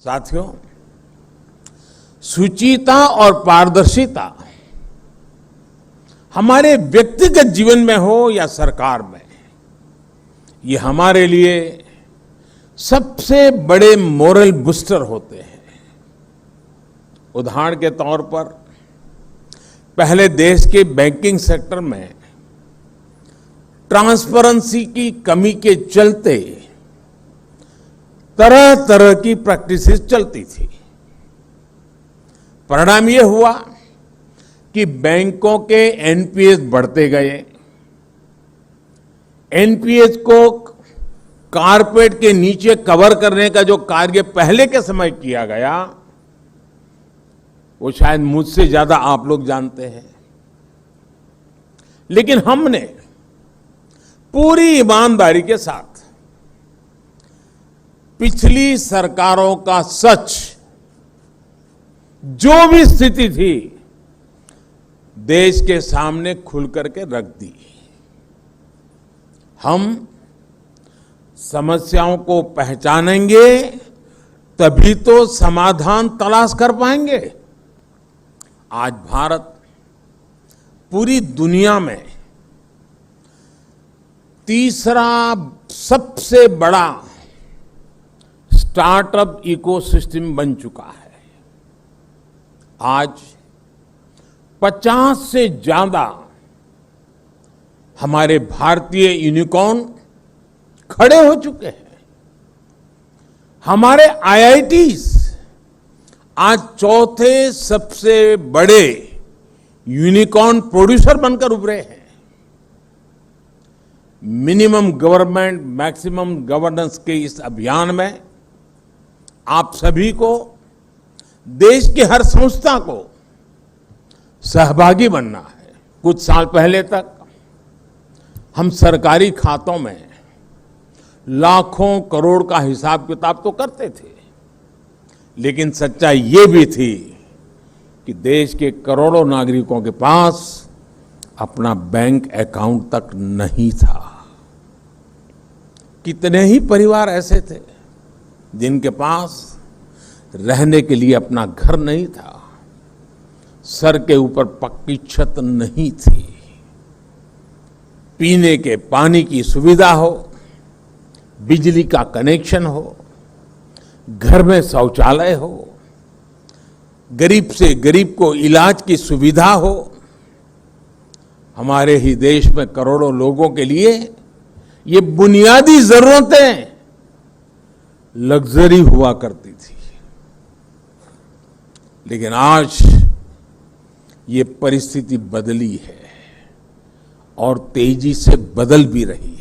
साथियों, शुचिता और पारदर्शिता हमारे व्यक्तिगत जीवन में हो या सरकार में, ये हमारे लिए सबसे बड़े मोरल बूस्टर होते हैं। उदाहरण के तौर पर पहले देश के बैंकिंग सेक्टर में ट्रांसपेरेंसी की कमी के चलते तरह तरह की प्रैक्टिसेस चलती थी। परिणाम ये हुआ कि बैंकों के एनपीएस बढ़ते गए। एनपीएस को कारपेट के नीचे कवर करने का जो कार्य पहले के समय किया गया, वो शायद मुझसे ज्यादा आप लोग जानते हैं। लेकिन हमने पूरी ईमानदारी के साथ पिछली सरकारों का सच, जो भी स्थिति थी, देश के सामने खुल करके रख दी। हम समस्याओं को पहचानेंगे तभी तो समाधान तलाश कर पाएंगे। आज भारत पूरी दुनिया में तीसरा सबसे बड़ा स्टार्टअप इकोसिस्टम बन चुका है। आज 50 से ज्यादा हमारे भारतीय यूनिकॉर्न खड़े हो चुके हैं। हमारे आईआईटीज आज चौथे सबसे बड़े यूनिकॉर्न प्रोड्यूसर बनकर उभरे हैं। मिनिमम गवर्नमेंट मैक्सिमम गवर्नेंस के इस अभियान में आप सभी को, देश की हर संस्था को सहभागी बनना है। कुछ साल पहले तक हम सरकारी खातों में लाखों करोड़ का हिसाब किताब तो करते थे, लेकिन सच्चाई ये भी थी कि देश के करोड़ों नागरिकों के पास अपना बैंक अकाउंट तक नहीं था। कितने ही परिवार ऐसे थे जिनके पास रहने के लिए अपना घर नहीं था, सर के ऊपर पक्की छत नहीं थी, पीने के पानी की सुविधा हो, बिजली का कनेक्शन हो, घर में शौचालय हो, गरीब से गरीब को इलाज की सुविधा हो। हमारे ही देश में करोड़ों लोगों के लिए ये बुनियादी जरूरतें लग्जरी हुआ करती थी। लेकिन आज ये परिस्थिति बदली है और तेजी से बदल भी रही है।